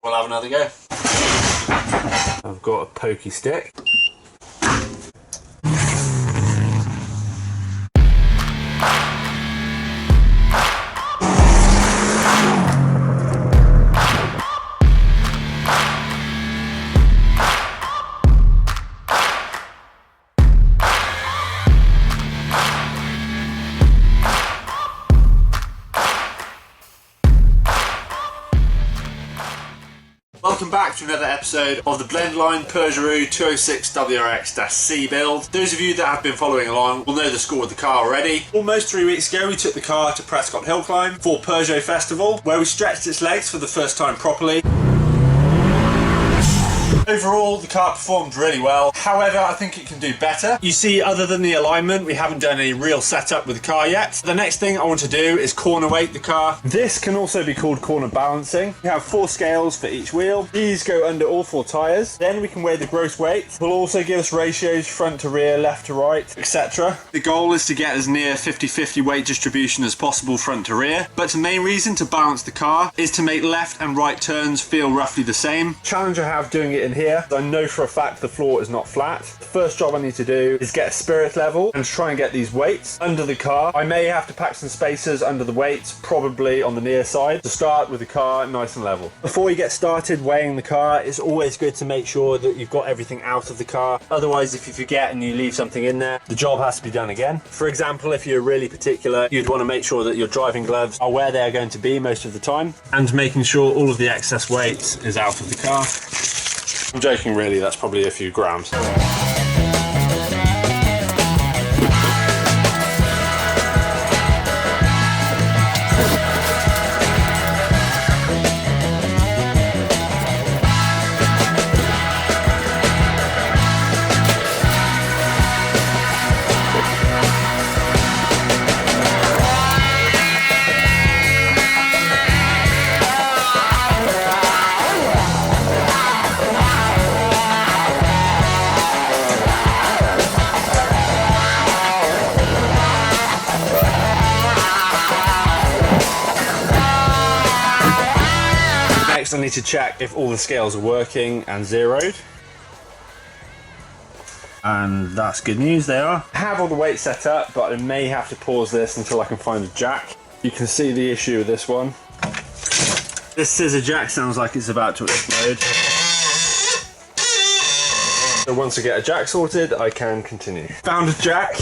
We'll have another go. I've got a pokey stick. Welcome back to another episode of the Blendline Peugeot 206 WRX-C build. Those of you that have been following along will know the score with the car already. Almost 3 weeks ago we took the car to Prescott Hill Climb for Peugeot Festival, where we stretched its legs for the first time properly. Overall, the car performed really well. However, I think it can do better. You see, other than the alignment, we haven't done any real setup with the car yet. The next thing I want to do is corner weight the car. This can also be called corner balancing. We have 4 scales for each wheel. These go under all 4 tyres. Then we can weigh the gross weight. It will also give us ratios front to rear, left to right, etc. The goal is to get as near 50-50 weight distribution as possible front to rear. But the main reason to balance the car is to make left and right turns feel roughly the same. Challenge I have doing it in here, I know for a fact the floor is not flat. The first job I need to do is get a spirit level and try and get these weights under the car. I may have to pack some spacers under the weights, probably on the near side, to start with the car nice and level. Before you get started weighing the car, it's always good to make sure that you've got everything out of the car. Otherwise, if you forget and you leave something in there, the job has to be done again. For example, if you're really particular, you'd want to make sure that your driving gloves are where they're going to be most of the time, and making sure all of the excess weight is out of the car. I'm joking, really, that's probably a few grams. Next, I need to check if all the scales are working and zeroed. And that's good news, they are. I have all the weights set up, but I may have to pause this until I can find a jack. You can see the issue with this one. This scissor jack sounds like it's about to explode. So once I get a jack sorted, I can continue. Found a jack.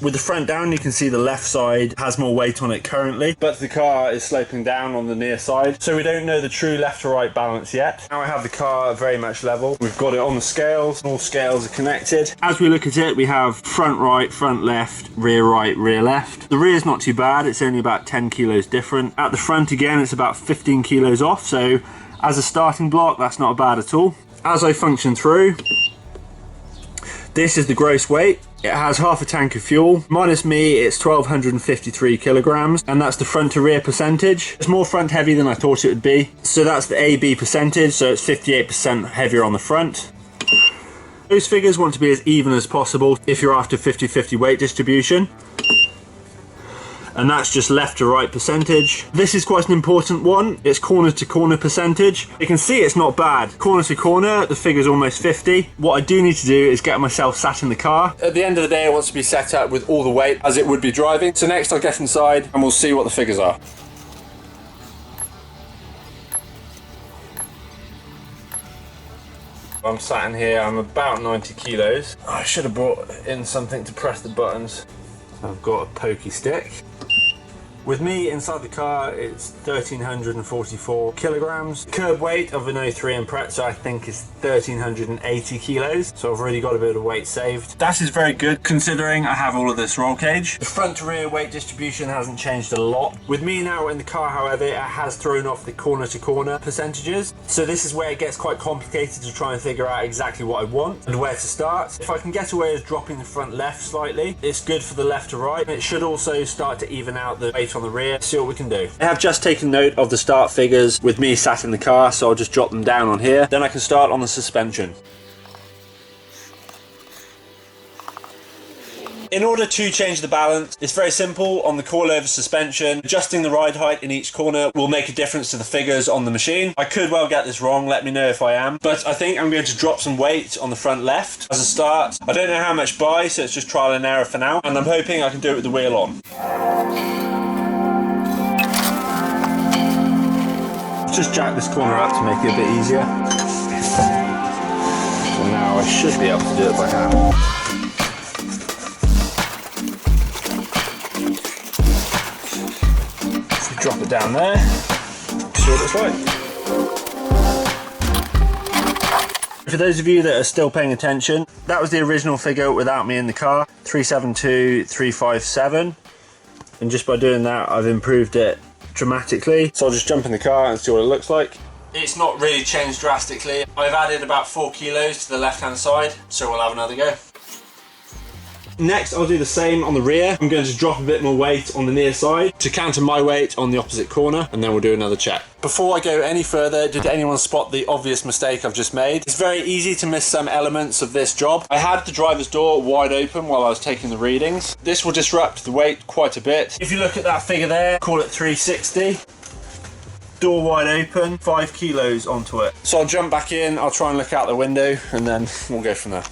With the front down, you can see the left side has more weight on it currently, but the car is sloping down on the near side, so we don't know the true left to right balance yet. Now I have the car very much level. We've got it on the scales, all scales are connected. As we look at it, we have front right, front left, rear right, rear left. The rear is not too bad, it's only about 10 kilos different. At the front again, it's about 15 kilos off, so as a starting block, that's not bad at all. As I function through, this is the gross weight. It has half a tank of fuel. Minus me, it's 1,253 kilograms, and that's the front to rear percentage. It's more front heavy than I thought it would be. So that's the AB percentage, so it's 58% heavier on the front. Those figures want to be as even as possible if you're after 50-50 weight distribution. And that's just left to right percentage. This is quite an important one. It's corner to corner percentage. You can see it's not bad. Corner to corner, the figure's almost 50. What I do need to do is get myself sat in the car. At the end of the day, I want to be set up with all the weight as it would be driving. So next I'll get inside and we'll see what the figures are. I'm sat in here, I'm about 90 kilos. I should have brought in something to press the buttons. I've got a pokey stick. With me inside the car, it's 1,344 kilograms. Curb weight of an 03 Impreza, I think, is 1,380 kilos. So I've really got a bit of weight saved. That is very good considering I have all of this roll cage. The front to rear weight distribution hasn't changed a lot. With me now in the car, however, it has thrown off the corner to corner percentages. So this is where it gets quite complicated to try and figure out exactly what I want and where to start. If I can get away with dropping the front left slightly, it's good for the left to right. It should also start to even out the weight on the rear. See what we can do. I have just taken note of the start figures with me sat in the car, so I'll just drop them down on here. Then I can start on the suspension. In order to change the balance, it's very simple. On the coilover suspension, adjusting the ride height in each corner will make a difference to the figures on the machine. I could well get this wrong, let me know if I am, but I think I'm going to drop some weight on the front left as a start. I don't know how much by, so it's just trial and error for now, and I'm hoping I can do it with the wheel on. Just jack this corner up to make it a bit easier. So now I should be able to do it by hand. So drop it down there, see what it's like. For those of you that are still paying attention, that was the original figure without me in the car, 372,357. And just by doing that, I've improved it dramatically. So I'll just jump in the car and see what it looks like. It's not really changed drastically. I've added about 4 kilos to the left hand side, so we'll have another go. Next, I'll do the same on the rear. I'm going to drop a bit more weight on the near side to counter my weight on the opposite corner, and then we'll do another check. Before I go any further, did anyone spot the obvious mistake I've just made? It's very easy to miss some elements of this job. I had the driver's door wide open while I was taking the readings. This will disrupt the weight quite a bit. If you look at that figure there, call it 360. Door wide open, 5 kilos onto it. So I'll jump back in, I'll try and look out the window, and then we'll go from there.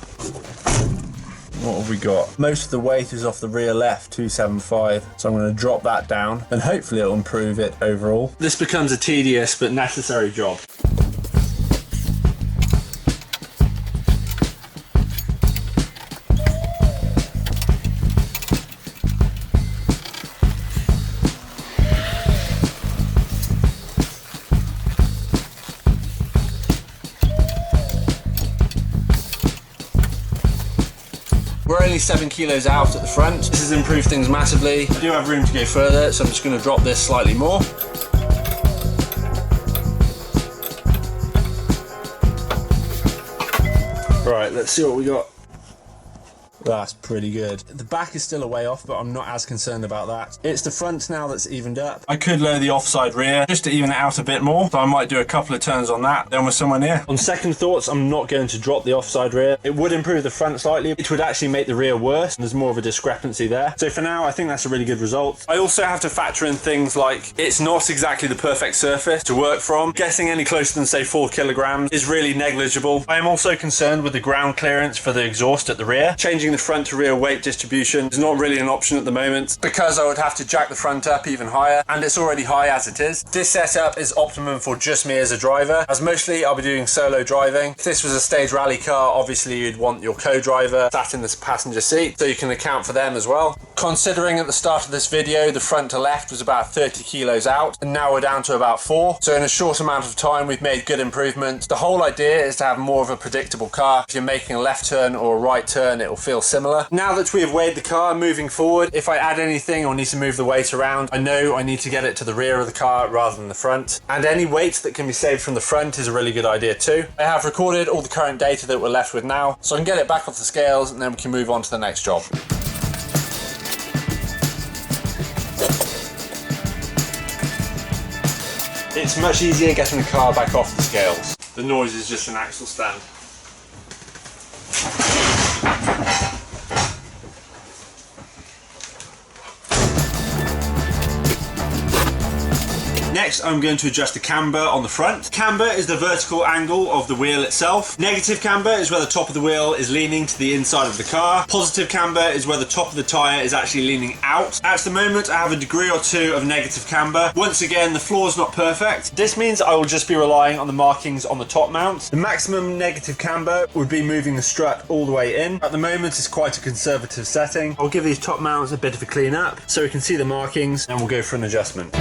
What have we got? Most of the weight is off the rear left, 275. So I'm going to drop that down and hopefully it'll improve it overall. This becomes a tedious but necessary job. We're only 7 kilos out at the front. This has improved things massively. I do have room to go further, so I'm just going to drop this slightly more. Right, let's see what we got. That's pretty good. The back is still a way off, but I'm not as concerned about that. It's the front now that's evened up. I could lower the offside rear just to even it out a bit more, so I might do a couple of turns on that, then we're somewhere near. On second thoughts, I'm not going to drop the offside rear. It would improve the front slightly. It would actually make the rear worse. There's more of a discrepancy there. So for now, I think that's a really good result. I also have to factor in things like it's not exactly the perfect surface to work from. Getting any closer than say 4 kilograms is really negligible. I am also concerned with the ground clearance for the exhaust at the rear. Changing the front to rear weight distribution is not really an option at the moment because I would have to jack the front up even higher, and it's already high as it is. This setup is optimum for just me as a driver, as mostly I'll be doing solo driving. If this was a stage rally car, obviously you'd want your co-driver sat in the passenger seat so you can account for them as well. Considering at the start of this video the front to left was about 30 kilos out, and now we're down to about 4, so in a short amount of time we've made good improvements. The whole idea is to have more of a predictable car. If you're making a left turn or a right turn, it will feel similar. Now that we have weighed the car, moving forward, if I add anything or need to move the weight around, I know I need to get it to the rear of the car rather than the front. And any weight that can be saved from the front is a really good idea too. I have recorded all the current data that we're left with now, so I can get it back off the scales and then we can move on to the next job. It's much easier getting the car back off the scales. The noise is just an axle stand. Next, I'm going to adjust the camber on the front. Camber is the vertical angle of the wheel itself. Negative camber is where the top of the wheel is leaning to the inside of the car. Positive camber is where the top of the tyre is actually leaning out. At the moment, I have a degree or 2 of negative camber. Once again, the floor is not perfect. This means I will just be relying on the markings on the top mount. The maximum negative camber would be moving the strut all the way in. At the moment, it's quite a conservative setting. I'll give these top mounts a bit of a clean up so we can see the markings, and we'll go for an adjustment.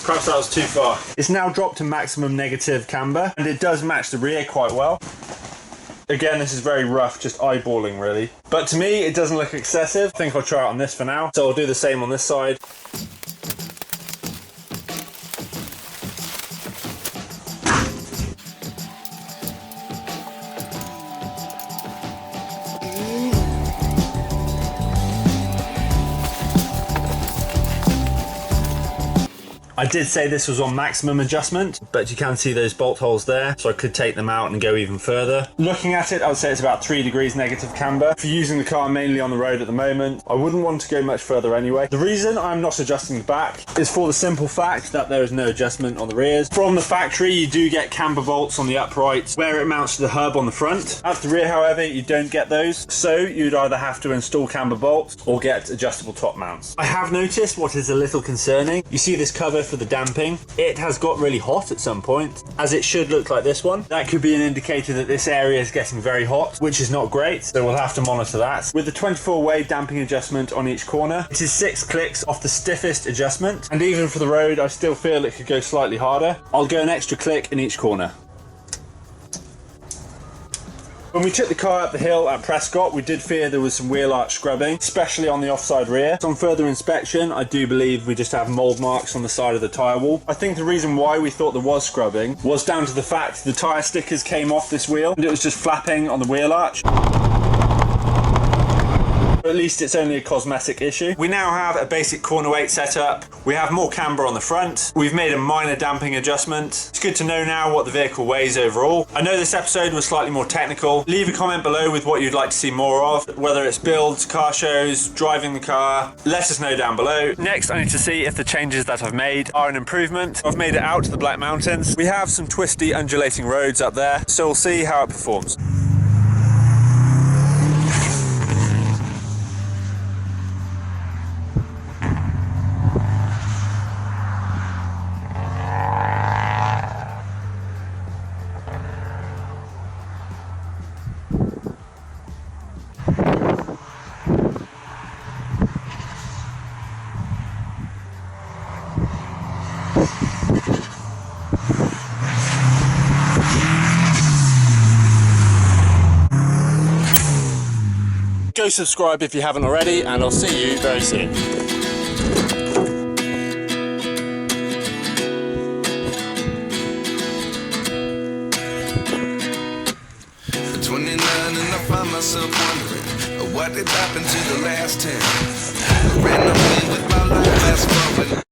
Perhaps that was too far. It's now dropped to maximum negative camber, and it does match the rear quite well. Again, this is very rough, just eyeballing really. But to me, it doesn't look excessive. I think I'll try it on this for now. So I'll do the same on this side. I did say this was on maximum adjustment, but you can see those bolt holes there, so I could take them out and go even further. Looking at it, I would say it's about 3 degrees negative camber. If you're using the car mainly on the road at the moment, I wouldn't want to go much further anyway. The reason I'm not adjusting the back is for the simple fact that there is no adjustment on the rears. From the factory, you do get camber bolts on the uprights where it mounts to the hub on the front. At the rear, however, you don't get those, so you'd either have to install camber bolts or get adjustable top mounts. I have noticed what is a little concerning. You see this cover for the damping? It has got really hot at some point, as it should look like this one. That could be an indicator that this area is getting very hot, which is not great, so we'll have to monitor that. With the 24-way damping adjustment on each corner, it is 6 clicks off the stiffest adjustment, and even for the road, I still feel it could go slightly harder. I'll go an extra click in each corner. When we took the car up the hill at Prescott, we did fear there was some wheel arch scrubbing, especially on the offside rear. On further inspection, I do believe we just have mould marks on the side of the tyre wall. I think the reason why we thought there was scrubbing was down to the fact the tyre stickers came off this wheel and it was just flapping on the wheel arch. At least it's only a cosmetic issue. We now have a basic corner weight setup. We have more camber on the front. We've made a minor damping adjustment. It's good to know now what the vehicle weighs overall. I know this episode was slightly more technical. Leave a comment below with what you'd like to see more of, whether it's builds, car shows, driving the car. Let us know down below. Next, I need to see if the changes that I've made are an improvement. I've made it out to the Black Mountains. We have some twisty, undulating roads up there, so we'll see how it performs. Go subscribe if you haven't already, and I'll see you very soon. At 29 and I find myself wondering what did happen to the last 10. I ran away with my life, fast forward.